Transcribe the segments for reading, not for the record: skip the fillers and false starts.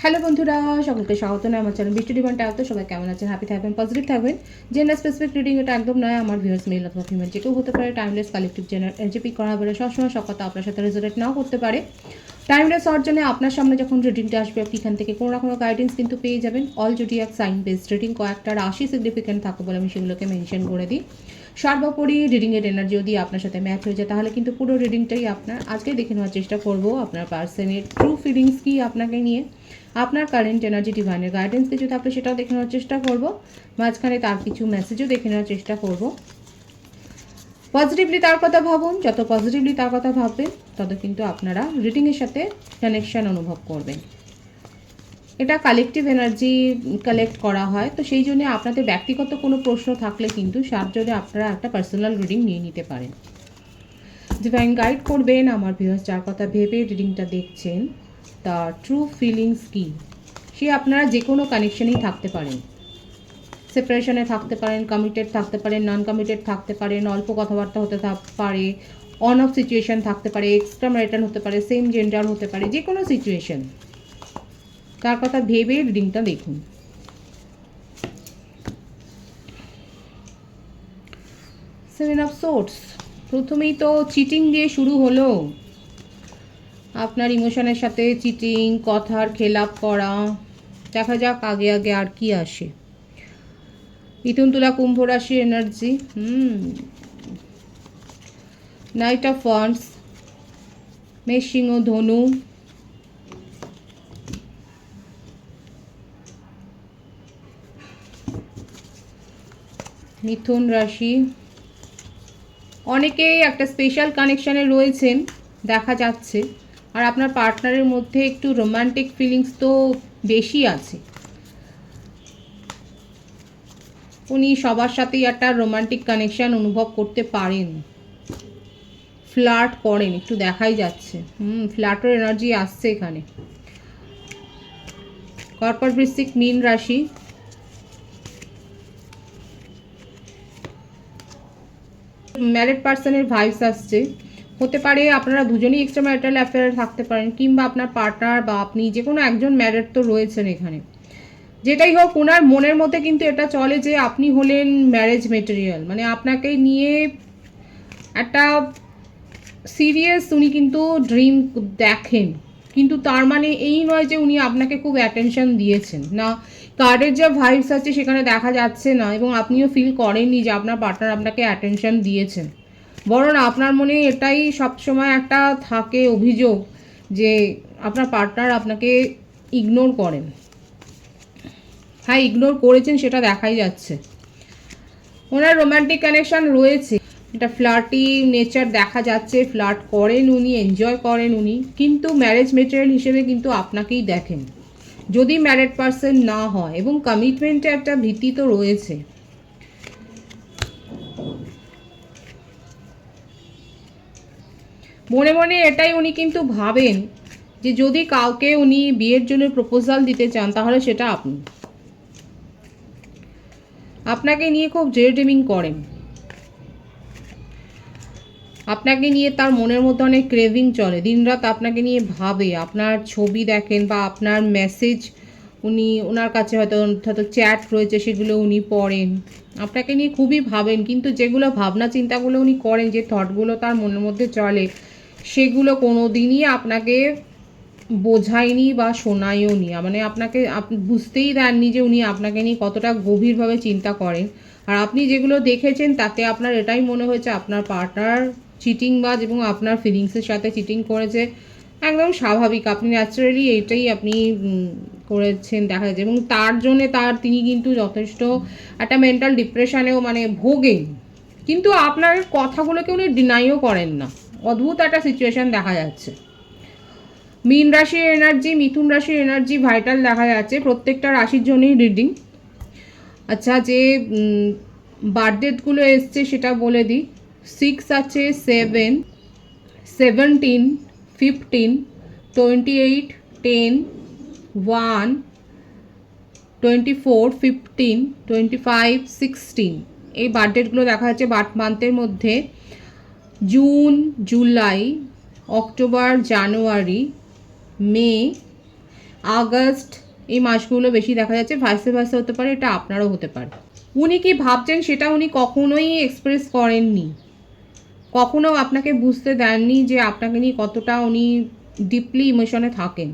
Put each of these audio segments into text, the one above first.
Hello বন্ধুরা, সকলকে স্বাগত নয় আমার চ্যানেল বৃষ্টি ডিভাইন ট্যারোতে। সবাই কেমন আছেন? হ্যাপি থাকবেন, পজিটিভ থাকবেন। জেন্ডার স্পেসিফিক রিডিং এটা একদম নয়। আমার ভিউয়ার্স মেল অথবা ফিমেল যে কেউ হতে পারে। টাইমলেস কালেকটিভ জেনার এনজেপি করা হবে সবসময় সব কথা আপনার সাথে রেজোনেট নাও করতে পারে। টাইমলেস হওয়ার জন্য আপনার সামনে যখন রিডিংটা আসবে আপনি এখান থেকে কোনো না কোনো গাইডেন্স কিন্তু পেয়ে যাবেন। All zodiac sign based reading, কয়েকটা রাশি সিগনিফিকেন্ট থাকে বলে আমি সেগুলোকে মেনশন করে দিই। সর্বোপরি রিডিংয়ের এনার্জি যদি আপনার সাথে ম্যাচ হয়ে যায় তাহলে কিন্তু পুরো রিডিংটাই আপনার। আজকে দেখে নেওয়ার চেষ্টা করব আপনার পার্সনের ট্রু ফিলিংস কি আপনাকে নিয়ে, আপনার কারেন্ট এনার্জি, ডিভাইনের গাইডেন্স কিছু থাকলে সেটাও দেখে নেওয়ার চেষ্টা করব। মাঝখানে তার কিছু মেসেজও দেখে নেওয়ার চেষ্টা করব। পজিটিভলি তার কথা ভাবুন, যত পজিটিভলি তার কথা ভাববেন তত কিন্তু আপনারা রিডিংয়ের সাথে কানেকশান অনুভব করবেন। এটা কালেকটিভ এনার্জি কালেক্ট করা হয়, তো সেই জন্য আপনাদের ব্যক্তিগত কোনো প্রশ্ন থাকলে কিন্তু তার জন্য আপনারা একটা পার্সোনাল রিডিং নিয়ে নিতে পারেন। ডিভাইন গাইড করবেন আমার ভিউয়ার্স যার কথা ভেবে রিডিংটা দেখছেন, তার ট্রু ফিলিংস কি। সে আপনারা যে কোনো কানেকশানেই থাকতে পারেন, সেপারেশনে থাকতে পারেন, কমিটেড থাকতে পারেন, নন কমিটেড থাকতে পারেন, অল্প কথাবার্তা হতে পারে, অন অফ সিচুয়েশন থাকতে পারে, এক্সট্রা ম্যারিটাল হতে পারে, সেম জেন্ডার হতে পারে, যে কোনো সিচুয়েশন তার কথা ভেবে রিডিংটা দেখুন। সেভেন অফ সোর্স, প্রথমেই তো চিটিং দিয়ে শুরু হলো। আপনার ইমোশনের সাথে চিটিং, কথার খেলাপ করা। দেখা যাক আগে আগে আর কি আসে। মিথুন, তুলা, কুম্ভ রাশি এনার্জি। নাইট অফ ওয়ান্ডস, মেষ, সিংহ, ধনু। মিথুন রাশি, অনেকেই একটা স্পেশাল কানেকশানে রয়েছেন দেখা যাচ্ছে, আর আপনার পার্টনারের মধ্যে একটু রোমান্টিক ফিলিংস তো বেশি আছে। উনি সবার সাথেই একটা রোমান্টিক কানেকশান অনুভব করতে পারেন, ফ্লার্ট করেন, একটু দেখাই যাচ্ছে। ফ্লার্টের এনার্জি আসছে এখানে। কর্কট, বৃশ্চিক, মীন রাশি, ম্যারিড পার্সনের ভাইবস আসছে। হতে পারে আপনারা দুজনেই এক্সট্রা ম্যারিটাল অ্যাফেয়ারে থাকতে পারেন, কিংবা আপনার পার্টনার বা আপনি যে কোনো একজন ম্যারিড তো রয়েছেন এখানে। যেটাই হোক, ওনার মনের মধ্যে কিন্তু এটা চলে যে আপনি হলেন ম্যারেজ মেটেরিয়াল, মানে আপনাকে নিয়ে একটা সিরিয়াস উনি কিন্তু ড্রিম দেখেন। কিন্তু তার মানে এই নয় যে উনি আপনাকে খুব অ্যাটেনশন দিয়েছেন না। কার্ডের যা ভাইবস আছে সেখানে দেখা যাচ্ছে না, এবং আপনিও ফিল করেননি যে আপনার পার্টনার আপনাকে অ্যাটেনশন দিয়েছেন। বরং আপনার মনে এটাই সবসময় একটা থাকে অভিযোগ যে আপনার পার্টনার আপনাকে ইগনোর করেন। হ্যাঁ, ইগনোর করেছেন সেটা দেখাই যাচ্ছে। ওনার রোম্যান্টিক কানেকশান রয়েছে, এটা ফ্লার্টি নেচার দেখা যাচ্ছে। ফ্লার্ট করেন উনি, এনজয় করেন উনি, কিন্তু ম্যারেজ মেটেরিয়াল হিসেবে কিন্তু আপনাকেই দেখেন যদি ম্যারেড পার্সন না হয়, এবং কমিটমেন্টে একটা ভীতি তো রয়েছে। মনে মনে এটাই উনি কিন্তু ভাবেন যে যদি কাউকে উনি বিয়ের জন্য প্রপোজাল দিতে চান তাহলে সেটা আপনি। আপনাকে নিয়ে খুব ডেড্রিমিং করেন, আপনাকে নিয়ে তার মনের মধ্যে অনেক ক্রেভিং চলে, দিনরাত আপনাকে নিয়ে ভাবে, আপনার ছবি দেখেন বা আপনার মেসেজ উনি, ওনার কাছে হয়তো চ্যাট রয়েছে সেগুলো উনি পড়েন, আপনাকে নিয়ে খুবই ভাবেন। কিন্তু যেগুলো ভাবনা চিন্তাগুলো উনি করেন, যে থটগুলো তার মনের মধ্যে চলে, সেগুলো কোনো দিনই আপনাকে বোঝায়নি বা শোনায়ও নি। মানে আপনাকে আপনি বুঝতেই দেননি যে উনি আপনাকে নিয়ে কতটা গভীরভাবে চিন্তা করেন। আর আপনি যেগুলো দেখেছেন তাতে আপনার এটাই মনে হয়েছে আপনার পার্টনার চিটিংবাজ এবং আপনার ফিলিংসের সাথে চিটিং করেছে। একদম স্বাভাবিক, আপনি ন্যাচারালি এইটাই আপনি করেছেন দেখা যাচ্ছে, এবং তার জন্যে তিনি কিন্তু যথেষ্ট একটা মেন্টাল ডিপ্রেশনেও মানে ভোগেন। কিন্তু আপনার কথাগুলোকে উনি ডিনাইও করেন না। অদ্ভুত একটা সিচুয়েশান দেখা যাচ্ছে। মীন রাশির এনার্জি, মিথুন রাশির এনার্জি ভাইটাল দেখা যাচ্ছে। প্রত্যেকটা রাশির জন্যই রিডিং। আচ্ছা, যে বার্থডেটগুলো এসছে সেটা বলে দিই। 6 আছে, 7, 17, 15, 28, 10, 1, 24, 15, 25, 16 এই বার্থডেটগুলো দেখা যাচ্ছে বার্থ মান্থের মধ্যে। জুন, জুলাই, অক্টোবর, জানুয়ারি, মে, আগস্ট এই মাসগুলো বেশি দেখা যাচ্ছে। ভাইসে ভাইসে হতে পারে, এটা আপনারও হতে পারে। উনি কি ভাবছেন সেটা উনি কখনোই এক্সপ্রেস করেননি, কখনো আপনাকে বুঝতে দেননি যে আপনাকে নিয়ে কতটা উনি ডিপলি ইমোশনে থাকেন,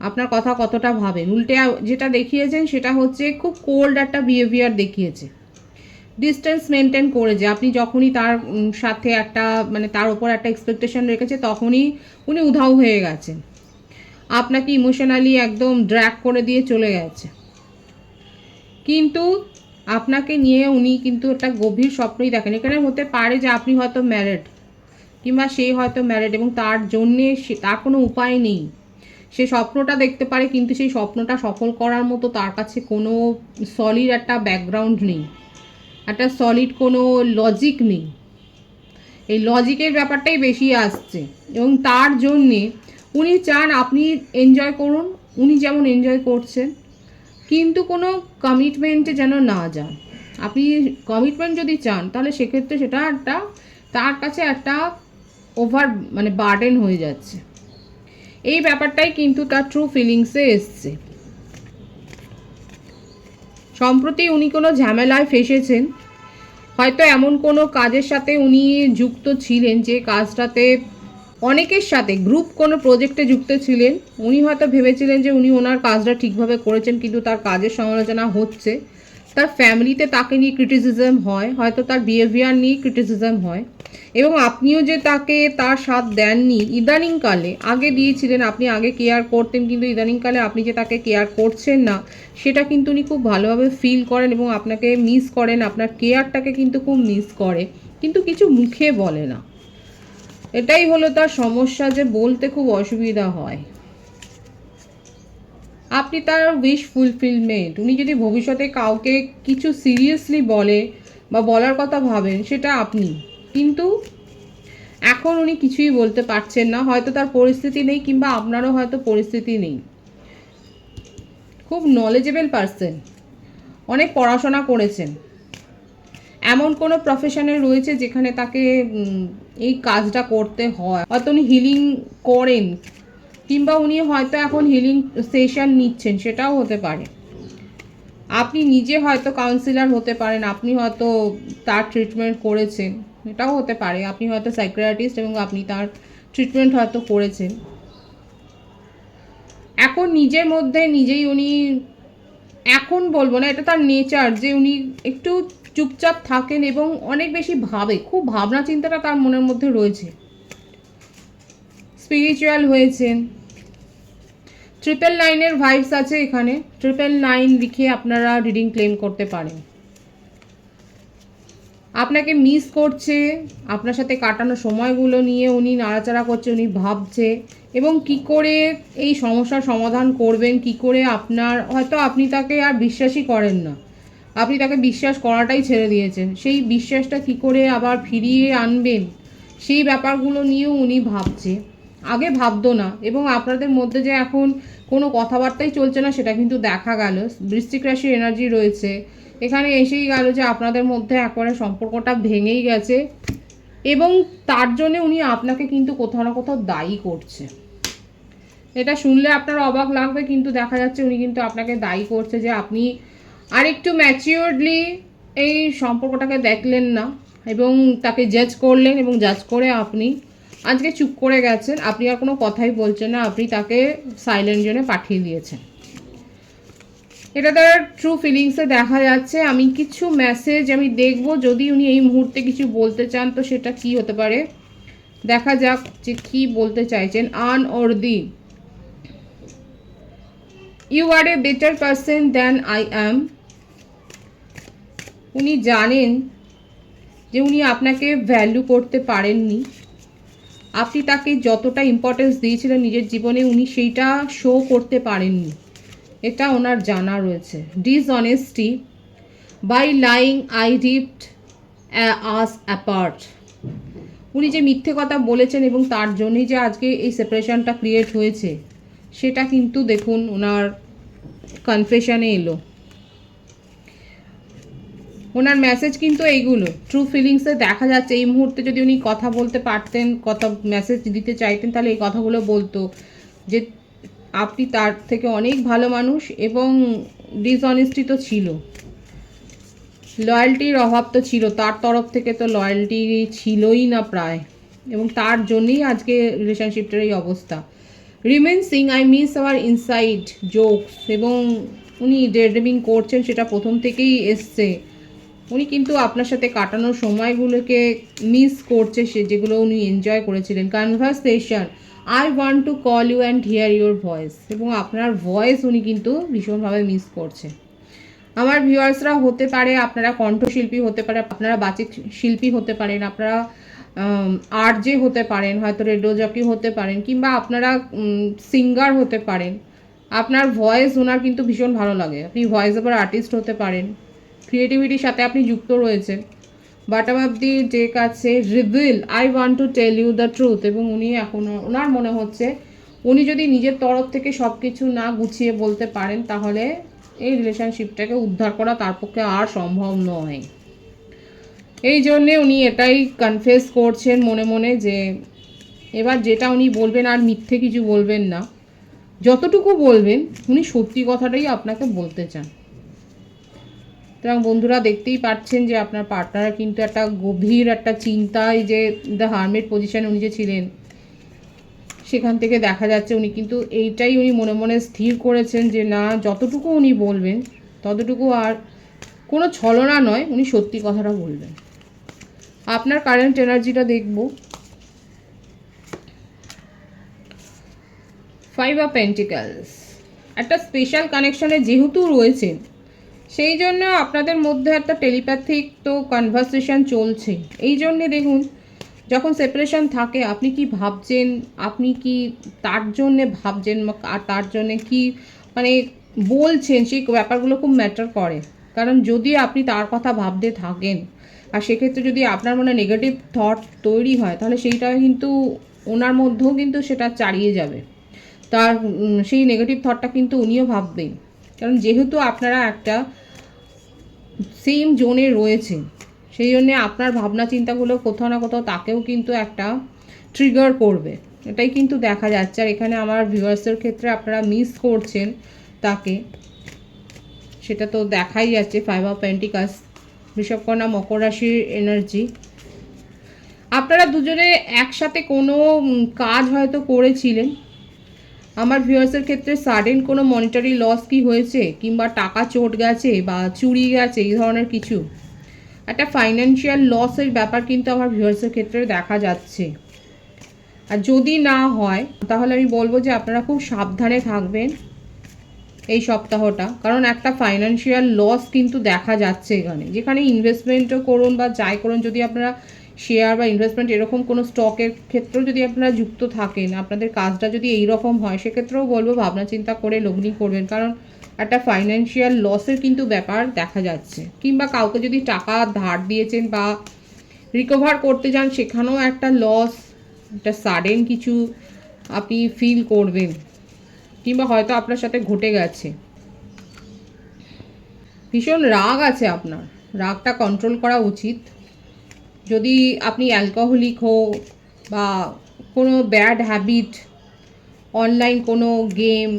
আপনার কথা কতটা ভাবেন। উল্টে যেটা দেখিয়েছেন সেটা হচ্ছে খুব কোল্ড একটা বিহেভিয়ার দেখিয়েছে, ডিস্টেন্স মেনটেন করেছে। আপনি যখনই তার সাথে একটা মানে তার উপর একটা এক্সপেকটেশন রেখেছে তখনই উনি উধাও হয়ে গেছেন, আপনাকে ইমোশনালি একদম ড্র্যাগ করে দিয়ে চলে গেছে। কিন্তু আপনাকে নিয়ে উনি কিন্তু একটা গভীর স্বপ্নই দেখেন। এখানে হতে পারে যে আপনি হয়তো ম্যারিড কিংবা সে হয়তো ম্যারিড এবং তার জন্যে তার কোনো উপায় নেই, সে স্বপ্নটা দেখতে পারে কিন্তু সেই স্বপ্নটা সফল করার মতো তার কাছে কোনো সলিড একটা ব্যাকগ্রাউন্ড নেই, একটা সলিড কোনো লজিক নেই। এই লজিকের ব্যাপারটাই বেশি আসছে এবং তার জন্যে উনি চান আপনি এনজয় করুন, উনি যেমন এনজয় করছেন, কিন্তু কোনো কমিটমেন্টে যেন না যান। আপনি কমিটমেন্ট যদি চান তাহলে সেক্ষেত্রে সেটা একটা তার কাছে একটা ওভার মানে বার্ডেন হয়ে যাচ্ছে। এই ব্যাপারটাই কিন্তু তার ট্রু ফিলিংসে এসছে। সম্প্রতি উনি কোনো ঝামেলায় ফেসেছেন, হয়তো এমন কোনো কাজের সাথে উনি যুক্ত ছিলেন যে কাজটাতে অনেকের সাথে গ্রুপ কোনো প্রজেক্টে যুক্ত ছিলেন। উনি হয়তো ভেবেছিলেন যে উনি ওনার কাজটা ঠিকভাবে করেছেন, কিন্তু তার কাজের সমালোচনা হচ্ছে, তার ফ্যামিলিতে তাকে নিয়ে ক্রিটিসিজম হয়, হয়তো তার বিহেভিয়ার নিয়ে ক্রিটিসিজম হয়, এবং আপনিও যে তাকে তার সাথ দেননি ইদানিংকালে, আগে দিয়েছিলেন, আপনি আগে কেয়ার করতেন, কিন্তু ইদানিংকালে আপনি যে তাকে কেয়ার করছেন না সেটা কিন্তু উনি খুব ভালোভাবে ফিল করেন এবং আপনাকে মিস করেন, আপনার কেয়ারটাকে কিন্তু খুব মিস করে, কিন্তু কিছু মুখে বলে না। এটাই হলো তার সমস্যা, যে বলতে খুব অসুবিধা হয়। আপনি তার উইশ ফুলফিলমেন্ট। উনি যদি ভবিষ্যতে কাউকে কিছু সিরিয়াসলি বলে বা বলার কথা ভাবেন সেটা আপনি, কিন্তু এখন উনি কিছুই বলতে পারছেন না, হয়তো তার পরিস্থিতি নেই কিংবা আপনারও হয়তো পরিস্থিতি নেই। খুব নলেজেবল পারসন, অনেক পড়াশোনা করেছেন, এমন কোনো প্রফেশনে রয়েছে যেখানে তাকে এই কাজটা করতে হয়, হয়তো উনি হিলিং করেন কিংবা উনি হয়তো এখন হিলিং সেশন নিচ্ছেন, সেটাও হতে পারে। আপনি নিজে হয়তো কাউন্সিলর হতে পারেন, আপনি হয়তো তার ট্রিটমেন্ট করেছেন, এটাও হতে পারে। আপনি হয়তো সাইকিয়াট্রিস্ট এবং আপনি তার ট্রিটমেন্ট হয়তো করেছেন। এখন নিজের মধ্যে নিজেই উনি, এখন বলবো না, এটা তার নেচার যে উনি একটু চুপচাপ থাকেন এবং অনেক বেশি ভাবে, খুব ভাবনা চিন্তাটা তার মনের মধ্যে রয়েছে। স্পিরিচুয়াল হয়েছেন, 999 ভাইবস আছে এখানে, 999 লিখে আপনারা রিডিং ক্লেম করতে পারেন। আপনাকে মিস করছে, আপনার সাথে কাটানো সময়গুলো নিয়ে উনি নাড়াচাড়া করছে, উনি ভাবছে এবং কি করে এই সমস্যার সমাধান করবেন, কি করে আপনার, হয়তো আপনি তাকে আর বিশ্বাসই করেন না, আপনি তাকে বিশ্বাস করাটাই ছেড়ে দিয়েছেন, সেই বিশ্বাসটা কি করে আবার ফিরিয়ে আনবেন সেই ব্যাপারগুলো নিয়েও উনি ভাবছে, আগে ভাবতো না। এবং আপনাদের মধ্যে যে এখন কোনো কথাবার্তাই চলছে না সেটা কিন্তু দেখা গেল। বৃশ্চিক রাশির এনার্জি রয়েছে এখানে, এসেই গেল যে আপনাদের মধ্যে একবারে সম্পর্কটা ভেঙেই গেছে এবং তার জন্য উনি আপনাকে কিন্তু কোথাও না কোথাও দায়ী করছে। এটা শুনলে আপনার অবাক লাগবে, কিন্তু দেখা যাচ্ছে উনি কিন্তু আপনাকে দায়ী করছে যে আপনি আরেকটু ম্যাচিওরলি এই সম্পর্কটাকে দেখলেন না এবং তাকে জাজ করলেন, এবং জাজ করে আপনি আজকে চুপ করে গেছেন, আপনি আর কোনো কথাই বলছেন না, আপনি তাকে সাইলেন্ট জোনে পাঠিয়ে দিয়েছেন। এটা তার ট্রু ফিলিংসে দেখা যাচ্ছে। আমি কিছু মেসেজ আমি দেখব, যদি উনি এই মুহূর্তে কিছু বলতে চান তো সেটা কি হতে পারে, দেখা যাক যে কি বলতে চাইছেন। Unworthy, you are a better person than I am. উনি জানেন যে উনি আপনাকে ভ্যালু করতে পারেননি, আপনি তাকে যতটা ইম্পর্টেন্স দিয়েছিলেন নিজের জীবনে উনি সেইটা শো করতে পারেননি, এটা ওনার জানা রয়েছে। Dishonesty, by lying I ripped us apart. উনি যে মিথ্যে কথা বলেছেন এবং তার জন্যই যে আজকে এই সেপারেশনটা ক্রিয়েট হয়েছে সেটা কিন্তু দেখুন ওনার কনফেশনে এলো। ওনার মেসেজ কিন্তু এইগুলো ট্রু ফিলিংসে দেখা যাচ্ছে। এই মুহূর্তে যদি উনি কথা বলতে পারতেন, কথা মেসেজ দিতে চাইতেন, তাহলে এই কথাগুলো বলতো যে আপনি তার থেকে অনেক ভালো মানুষ, এবং ডিসঅনেস্টি তো ছিল, লয়্যালটির অভাব তো ছিল, তার তরফ থেকে তো লয়্যালটি ছিলই না প্রায়, এবং তার জন্যই আজকে রিলেশনশিপটার এই অবস্থা। Remain Singh I miss hour inside jokes, এবং উনি ডেড্রিমিং করছেন, সেটা প্রথম থেকেই এসছে। উনি কিন্তু আপনার সাথে কাটানোর সময়গুলোকে মিস করছে, সে যেগুলো উনি এনজয় করেছিলেন। Conversation, I want to call you and hear your voice, এবং আপনার ভয়েস উনি কিন্তু ভীষণভাবে মিস করছে। আমার ভিউয়ার্সরা হতে পারে আপনারা কণ্ঠশিল্পী, হতে পারে আপনারা বাচিক শিল্পী, হতে পারেন আপনারা আরজে হতে পারেন, হয়তো রেডিও জকি হতে পারেন, কিংবা আপনারা সিঙ্গার হতে পারেন। আপনার ভয়েস ওনার কিন্তু ভীষণ ভালো লাগে। আপনি ভয়েস ওভার আর্টিস্ট হতে পারেন, ক্রিয়েটিভিটির সাথে আপনি যুক্ত রয়েছেন। বটম অফ দি ডেক আছে reveal, I want to tell you the truth, এবং উনি এখন ওনার মনে হচ্ছে উনি যদি নিজের তরফ থেকে সব কিছু না গুছিয়ে বলতে পারেন, তাহলে এই রিলেশনশিপটাকে উদ্ধার করা তার পক্ষে আর সম্ভব নয়। এই জন্যে উনি এটাই কনফেস করছেন মনে মনে, যে এবার যেটা উনি বলবেন আর মিথ্যে কিছু বলবেন না, যতটুকু বলবেন উনি সত্যি কথাটাই আপনাকে বলতে চান। সুতরাং বন্ধুরা, দেখতেই পাচ্ছেন যে আপনার পার্টনার কিন্তু একটা গভীর একটা চিন্তায়, যে দ্য হারমিট পজিশনে উনি যে ছিলেন, সেখান থেকে দেখা যাচ্ছে উনি কিন্তু এইটাই উনি মনে মনে স্থির করেছেন, যে না, যতটুকু উনি বলবেন ততটুকু আর কোনো ছলনা নয়, উনি সত্যি কথাটা বলবেন। আপনার কারেন্ট এনার্জিটা দেখব। 5 অফ পেন্টিকলস, একটা স্পেশাল কানেকশনে যেহেতু রয়েছেন, সেই জন্য আপনাদের মধ্যে একটা টেলিপ্যাথিক তো কনভারসেশন চলছে। এই জন্যে দেখুন, যখন সেপারেশন থাকে আপনি কি ভাবছেন, আপনি কি তার জন্যে ভাবছেন, আর তার জন্যে কি মানে বলছেন, সেই ব্যাপারগুলো খুব ম্যাটার করে। কারণ যদি আপনি তার কথা ভাবতে থাকেন, আর সেক্ষেত্রে যদি আপনার মনে নেগেটিভ থট তৈরি হয়, তাহলে সেইটা কিন্তু ওনার মধ্যেও কিন্তু সেটা চালিয়ে যাবে। তার সেই নেগেটিভ থটটা কিন্তু উনিও ভাববেন। কারণ যেহেতু আপনারা একটা সেম জোনে রয়েছেন, সেই জন্যে আপনার ভাবনা চিন্তাগুলো কোথাও না কোথাও তাকেও কিন্তু একটা ট্রিগার করবে, এটাই কিন্তু দেখা যাচ্ছে। আর এখানে আমার ভিউয়ার্সের ক্ষেত্রে আপনারা মিস করছেন তাকে, সেটা তো দেখাই যাচ্ছে। 5 অফ পেন্টিকলস, বৃষভকন্যা মকর রাশির এনার্জি। আপনারা দুজনে একসাথে কোনো কাজ হয়তো করেছিলেন। আমার ভিউয়ার্সের ক্ষেত্রে সাডেন কোনো মনিটারি লস কি হয়েছে, কিংবা টাকা চোট গেছে বা চুরি গেছে, এই ধরনের কিছু একটা ফাইন্যান্সিয়াল লসের ব্যাপার কিন্তু আমার ভিউয়ার্সের ক্ষেত্রে দেখা যাচ্ছে। আর যদি না হয়, তাহলে আমি বলবো যে আপনারা খুব সাবধানে থাকবেন এই সপ্তাহটা। কারণ একটা ফাইন্যান্সিয়াল লস কিন্তু দেখা যাচ্ছে এখানে। যেখানে ইনভেস্টমেন্টও করুন বা যাই করুন, যদি আপনারা শেয়ার বা ইনভেস্টমেন্ট এরকম কোনো স্টকের ক্ষেত্রেও যদি আপনারা যুক্ত থাকেন, আপনাদের কাজটা যদি এই রকম হয়, সেক্ষেত্রেও বলবো ভাবনা চিন্তা করে লগ্নি করবেন। কারণ একটা ফাইন্যান্সিয়াল লসের কিন্তু ব্যাপার দেখা যাচ্ছে। কিংবা কাউকে যদি টাকা ধার দিয়েছেন বা রিকভার করতে যান, সেখানেও একটা লস, একটা সাডেন কিছু আপনি ফিল করবেন, কিংবা হয়তো আপনার সাথে ঘটে গেছে। ভীষণ রাগ আছে আপনার, রাগটা কন্ট্রোল করা উচিত। যদি আপনি অ্যালকোহলিক হোক বা কোনো ব্যাড হ্যাবিট, অনলাইন কোনো গেম,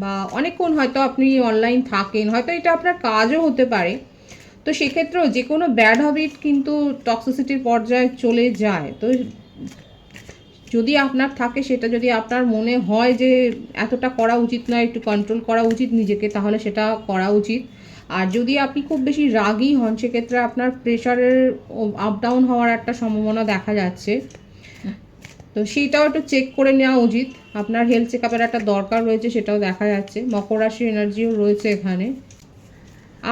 বা অনেকক্ষণ হয়তো আপনি অনলাইন থাকেন, হয়তো এটা আপনার কাজও হতে পারে, তো সেক্ষেত্রেও যে কোনো ব্যাড হ্যাবিট কিন্তু টক্সিসিটির পর্যায়ে চলে যায়। তো যদি আপনার থাকে, সেটা যদি আপনার মনে হয় যে এতটা করা উচিত নয়, একটু কন্ট্রোল করা উচিত নিজেকে, তাহলে সেটা করা উচিত। আর যদি আপনি খুব বেশি রাগী হন, সেক্ষেত্রে আপনার প্রেশারের আপ ডাউন হওয়ার একটা সম্ভাবনা দেখা যাচ্ছে। তো সেইটাও একটু চেক করে নেওয়া উচিত। আপনার হেলথ চেক আপের একটা দরকার রয়েছে, সেটাও দেখা যাচ্ছে। মকর রাশির এনার্জিও রয়েছে এখানে।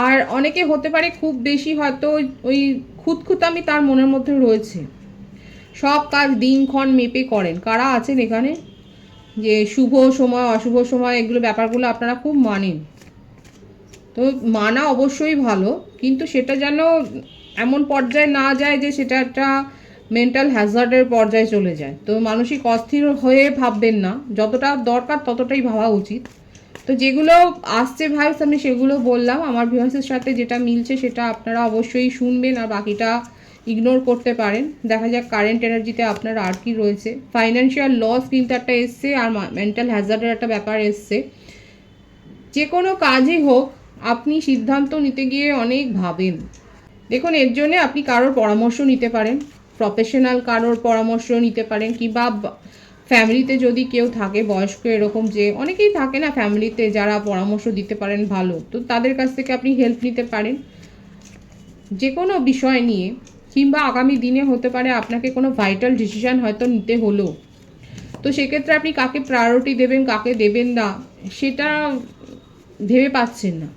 আর অনেকে হতে পারে খুব বেশি হয়তো ওই খুঁতখুঁতামি তার মনের মধ্যে রয়েছে, সব কাজ দিনক্ষণ মেপে করেন। কারা আছেন এখানে যে শুভ সময় অশুভ সময় এগুলো ব্যাপারগুলো আপনারা খুব মানেন, তো মানা অবশ্যই ভালো, কিন্তু সেটা যেন এমন পর্যায়ে না যায় যে সেটা একটা মেন্টাল হ্যাজার্ডের পর্যায়ে চলে যায়। তো মানসিক অস্থির হয়ে ভাববেন না, যতটা দরকার ততটাই ভাবা উচিত। তো যেগুলো আসছে ভাইবস আমি সেগুলো বললাম। আমার ভিউয়ার্সের সাথে যেটা মিলছে সেটা আপনারা অবশ্যই শুনবেন, আর বাকিটা ইগনোর করতে পারেন। দেখা যাক কারেন্ট এনার্জিতে আপনার আর কি রয়েছে। ফাইন্যান্সিয়াল লস কিন্তু একটা এসছে, আর মেন্টাল হ্যাজার্ডের একটা ব্যাপার এসছে। যে কোনো কাজই হোক আপনি সিদ্ধান্ত নিতে গিয়ে অনেক ভাবেন। দেখুন, এর জন্যে আপনি কারোর পরামর্শ নিতে পারেন, প্রফেশনাল কারোর পরামর্শ নিতে পারেন, কিংবা ফ্যামিলিতে যদি কেউ থাকে বয়স্ক, এরকম যে অনেকেই থাকে না ফ্যামিলিতে যারা পরামর্শ দিতে পারেন ভালো, তো তাদের কাছ থেকে আপনি হেল্প নিতে পারেন যে কোনো বিষয় নিয়ে। কিংবা আগামী দিনে হতে পারে আপনাকে কোনো ভাইটাল ডিসিশান হয়তো নিতে হলো, তো সেক্ষেত্রে আপনি কাকে প্রায়োরিটি দেবেন কাকে দেবেন না সেটা ভেবে পাচ্ছেন না।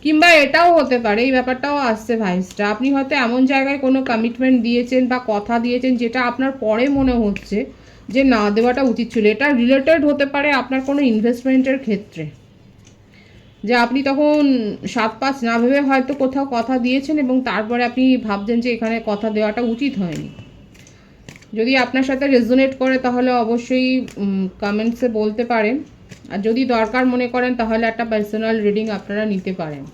কিংবা এটাও হতে পারে, এই ব্যাপারটাও আসছে ভাইসটা, আপনি হয়তো এমন জায়গায় কোনো কমিটমেন্ট দিয়েছেন বা কথা দিয়েছেন যেটা আপনার পরে মনে হচ্ছে যে না দেওয়াটা উচিত ছিল। এটা রিলেটেড হতে পারে আপনার কোনো ইনভেস্টমেন্টের ক্ষেত্রে, যে আপনি তখন 7-5 না ভেবে হয়তো কোথাও কথা দিয়েছেন এবং তারপরে আপনি ভাবছেন যে এখানে কথা দেওয়াটা উচিত হয়নি। যদি আপনার সাথে রেজোনেট করে তাহলে অবশ্যই কমেন্টসে বলতে পারেন, আর যদি দরকার মনে করেন তাহলে একটা পার্সোনাল রিডিং আপনারা নিতে পারেন।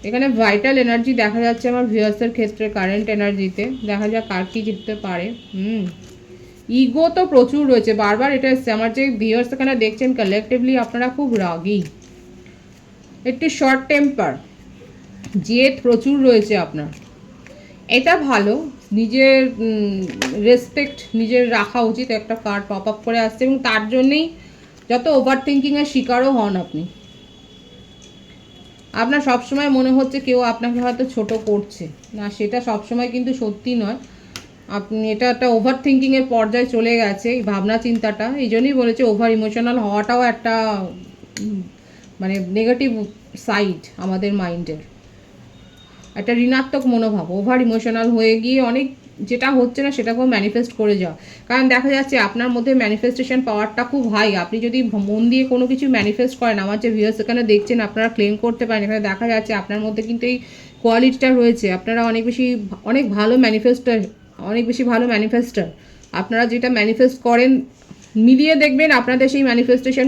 এখানে ভাইটাল এনার্জি দেখা যাচ্ছে আমার ভিউয়ার্সের ক্ষেত্রে, কারেন্ট এনার্জিতে। দেখা যাক কার কি জিততে পারে। ইগো তো প্রচুর রয়েছে, বারবার এটা এসছে। আমার যে ভিউয়ার্স এখানে দেখছেন কালেকটিভলি আপনারা খুব রাগী, একটু শর্ট টেম্পার, জেদ প্রচুর রয়েছে আপনার। এটা ভালো, নিজের রেসপেক্ট নিজের রাখা উচিত। একটা কার্ড পপ আপ করে আসছে এবং তার জন্যেই যত ওভার থিঙ্কিংয়ের শিকারও হন আপনি। আপনার সবসময় মনে হচ্ছে কেউ আপনাকে হয়তো ছোট করছে না, সেটা সবসময় কিন্তু সত্যি নয়। আপনি এটা একটা ওভার থিঙ্কিংয়ের পর্যায়ে চলে গেছে এই ভাবনা চিন্তাটা। এই জন্যই বলেছে ওভার ইমোশনাল হওয়াটাও একটা মানে নেগেটিভ সাইড আমাদের মাইন্ডের, একটা ঋণাত্মক মনোভাব। ওভার ইমোশনাল হয়ে গিয়ে অনেক যেটা হচ্ছে না সেটাকেও ম্যানিফেস্ট করে যাওয়া। কারণ দেখা যাচ্ছে আপনার মধ্যে ম্যানিফেস্টেশন পাওয়ারটা খুব হাই। আপনি যদি মন দিয়ে কোনো কিছু ম্যানিফেস্ট করেন, আমার যে ভিউয়ার্স এখানে দেখছেন আপনারা ক্লেম করতে পারেন, এখানে দেখা যাচ্ছে আপনার মধ্যে কিন্তু এই কোয়ালিটিটা রয়েছে। আপনারা অনেক ভালো ম্যানিফেস্টার। আপনারা যেটা ম্যানিফেস্ট করেন মিলিয়ে দেখবেন আপনাদের সেই ম্যানিফেস্টেশন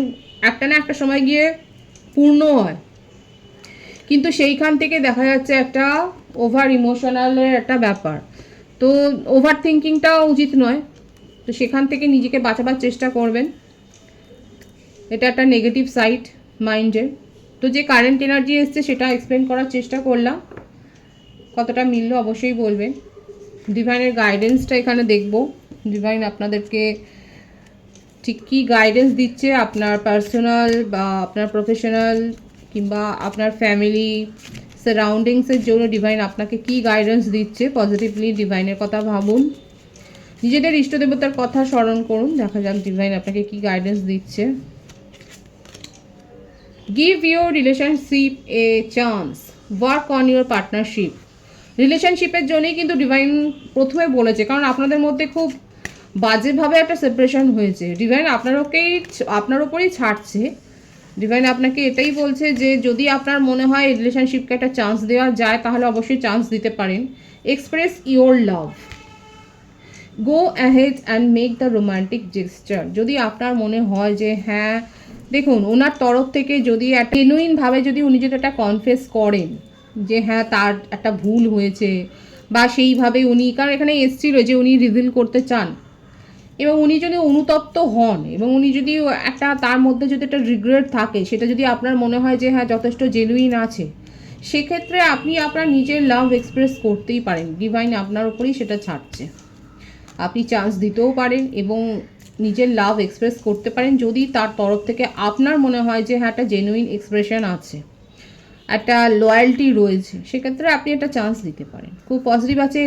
একটা না একটা সময় গিয়ে পূর্ণ হয়। কিন্তু সেইখান থেকে দেখা যাচ্ছে একটা ওভার ইমোশনালের একটা ব্যাপার, তো ওভার থিঙ্কিংটাও উচিত নয়। তো সেখান থেকে নিজেকে বাঁচাবার চেষ্টা করবেন, এটা একটা নেগেটিভ সাইড মাইন্ডের। তো যে কারেন্ট এনার্জি এসছে সেটা এক্সপ্লেন করার চেষ্টা করলাম, কতটা মিললো অবশ্যই বলবেন। ডিভাইনের গাইডেন্সটা এখানে দেখব, ডিভাইন আপনাদেরকে ঠিক কী গাইডেন্স দিচ্ছে আপনার পার্সোনাল বা আপনার প্রফেশনাল কিংবা আপনার ফ্যামিলি সারাউন্ডিংসের জন্য ডিভাইন আপনাকে কি গাইডেন্স দিচ্ছে। পজিটিভলি ডিভাইনের কথা ভাবুন, নিজেদের ইষ্ট দেবতার কথা স্মরণ করুন। দেখা যাক ডিভাইন আপনাকে কি গাইডেন্স দিচ্ছে। Give your relationship a chance, work on your partnership. রিলেশনশিপের জন্যই কিন্তু ডিভাইন প্রথমে বলেছে, কারণ আপনাদের মধ্যে খুব বাজেভাবে একটা সেপারেশন হয়েছে। ডিভাইন আপনার ওপরেই ছাড়ছে। ডিভাইন আপনাকে এটাই বলছে যে যদি আপনার মনে হয় রিলেশনশিপকে একটা চান্স দেওয়া যায় তাহলে অবশ্যই চান্স দিতে পারেন। Express your love, go ahead and make the romantic gesture. যদি আপনার মনে হয় যে হ্যাঁ, দেখুন ওনার তরফ থেকে যদি একটা জেনুইনভাবে যদি উনি যদি একটা কনফেস করেন যে হ্যাঁ তার একটা ভুল হয়েছে, বা সেইভাবে উনি, কারণ এখানে এসছিল যে উনি রিভিল করতে চান, এবং উনি যদি অনুতপ্ত হন এবং উনি যদি একটা তার মধ্যে যদি একটা রিগ্রেট থাকে, সেটা যদি আপনার মনে হয় যে হ্যাঁ যথেষ্ট জেনুইন আছে, সেক্ষেত্রে আপনি আপনার নিজের লাভ এক্সপ্রেস করতেই পারেন। ডিভাইন আপনার উপরেই সেটা ছাড়ছে। আপনি চান্স দিতেও পারেন এবং নিজের লাভ এক্সপ্রেস করতে পারেন যদি তার তরফ থেকে আপনার মনে হয় যে হ্যাঁ একটা জেনুইন এক্সপ্রেশন আছে, একটা লয়্যালটি রয়েছে, সেক্ষেত্রে আপনি একটা চান্স দিতে পারেন। খুব পজিটিভ আছে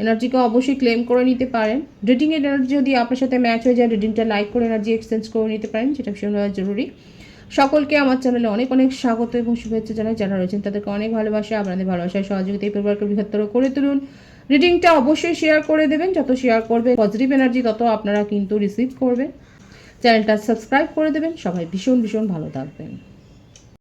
এনার্জিকে অবশ্যই ক্লেম করে নিতে পারেন। রিডিংয়ের এনার্জি যদি আপনার সাথে ম্যাচ হয়ে যায়, রিডিংটা লাইক করে এনার্জি এক্সচেঞ্জ করে নিতে পারেন, যেটা ভীষণভাবে জরুরি। সকলকে আমার চ্যানেলে অনেক অনেক স্বাগত এবং শুভেচ্ছা জানাই। যারা রয়েছেন তাদেরকে অনেক ভালোবাসা, আপনাদের ভালোবাসায় সহযোগিতা এই পরিবারকে বৃহত্তর করে তুলুন। রিডিংটা অবশ্যই শেয়ার করে দেবেন, যত শেয়ার করবে পজিটিভ এনার্জি তত আপনারা কিন্তু রিসিভ করবেন। চ্যানেলটা সাবস্ক্রাইব করে দেবেন। সবাই ভীষণ ভীষণ ভালো থাকবেন।